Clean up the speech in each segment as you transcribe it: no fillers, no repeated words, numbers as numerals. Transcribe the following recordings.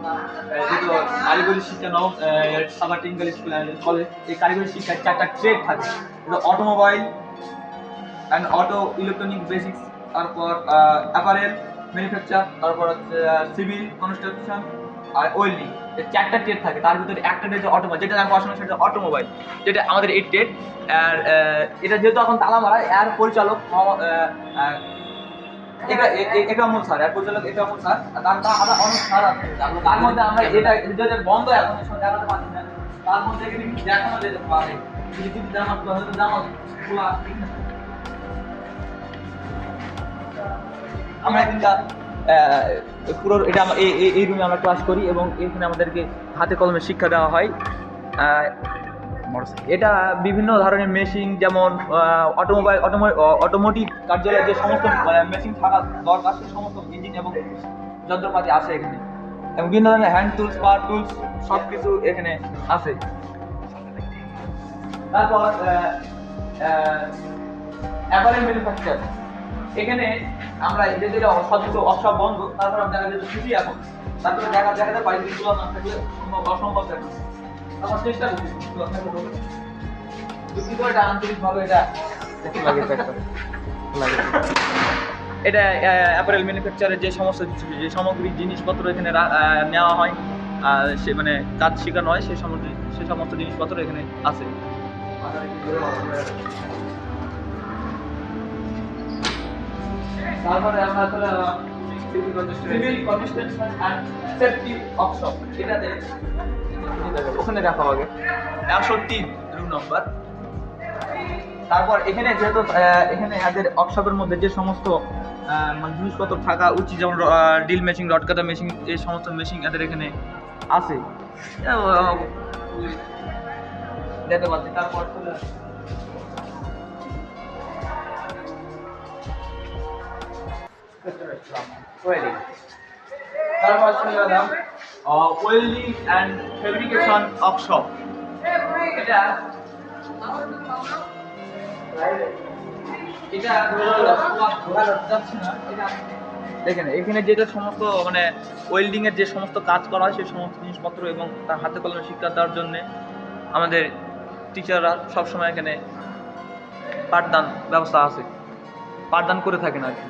যেহেতু কারিগরি শিক্ষা নবম Savar technical school and college, এই কারিগরি শিক্ষার 4টা ট্রেড থাকে। Automobile and auto electronic basics, তারপর অ্যাপারেল ম্যানুফ্যাকচার, তারপর হচ্ছে সিভিল কনস্ট্রাকশন আর ওয়েল্ডিং। এই 4টা ট্রেড থাকে। তার ভিতরে একটা ট্রেড হচ্ছে অটোমোবাইল, যেটা আমি পড়াশোনা সেটা অটোমোবাইল, যেটা আমাদের এই ট্রেড। আর এটা যেহেতু এখন তালা মারা, এর পরিচালক একামুল স্যার, এর পরিচালক একামুল স্যার। আমরা অনেক স্যার আছে, তার মধ্যে আমরা এটা বন্ধ এখন দেখাতে পারছি না। তার মধ্যে দেখানো যেতে পারে যদি জামাত হয়তো জামাত খোলা। আমরা কিন্তু পুরো এটা এই রুমে আমরা ক্লাস করি এবং এখানে আমাদেরকে হাতে কলমে শিক্ষা দেওয়া হয়। এটা বিভিন্ন ধরনের মেশিন, যেমন অটোমোটিভ কার্যালয়ে যে সমস্ত মেশিন থাকা দরকার, সেই সমস্ত ইঞ্জিন এবং যন্ত্রপাতি আছে এখানে, এবং বিভিন্ন ধরনের হ্যান্ড টুলস, পাওয়ার টুলস সব কিছু এখানে আছে। তারপর অ্যাপারেল ম্যানুফ্যাকচার, এখানে আমরা এদের সদস্য অসব বন্ধ, তারপর আমরা দেখা যেতে খুশি এখন, তারপরে দেখাতে পারি কিন্তু না থাকলে অসম্ভব দেখা। আমার চেষ্টা করছি দুঃখিত, এটা আন্তরিকভাবে এটা এটা অ্যাপারেল ম্যানুফ্যাকচারের যে সমস্ত যে সামগ্রী জিনিসপত্র এখানে নেওয়া হয়, সে মানে কাজ শেখানো হয়, সে সমস্ত জিনিসপত্র এখানে আছে। তারপরে আমরা civil construction and safety workshop, এটাতে ওখানে রাখা হবে 103 রুম নম্বর। তারপর এখানে যেহেতু এখানে এদের ওয়ার্কশপের মধ্যে যে সমস্ত মানে জিনিসপত্র থাকা উচিত, যেমন ড্রিল মেশিন, রড কাটা মেশিন, এই সমস্ত মেশিন এদের এখানে আছে দেখতে পাচ্ছি। তারপর ওয়েল্ডিং, তারপর চলে গেলাম ওয়েল্ডিং অ্যান্ড ফেব্রিকেশন ওয়ার্কশপ। এটা দেখেন এখানে যেটা সমস্ত মানে ওয়েল্ডিং এর যে সমস্ত কাজ করা হয়, সেই সমস্ত জিনিসপত্র এবং তার হাতে কলমে শিক্ষা দেওয়ার জন্য আমাদের টিচাররা সবসময় এখানে পাঠদান ব্যবস্থা আছে, পাঠদান করে থাকেন আর কি।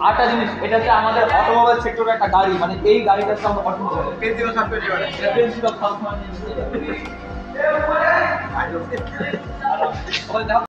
আরেকটা জিনিস, এটা হচ্ছে আমাদের অটোমোবাইল সেক্টরের একটা গাড়ি, মানে এই গাড়িটা হচ্ছে আমরা অটোমোবাইল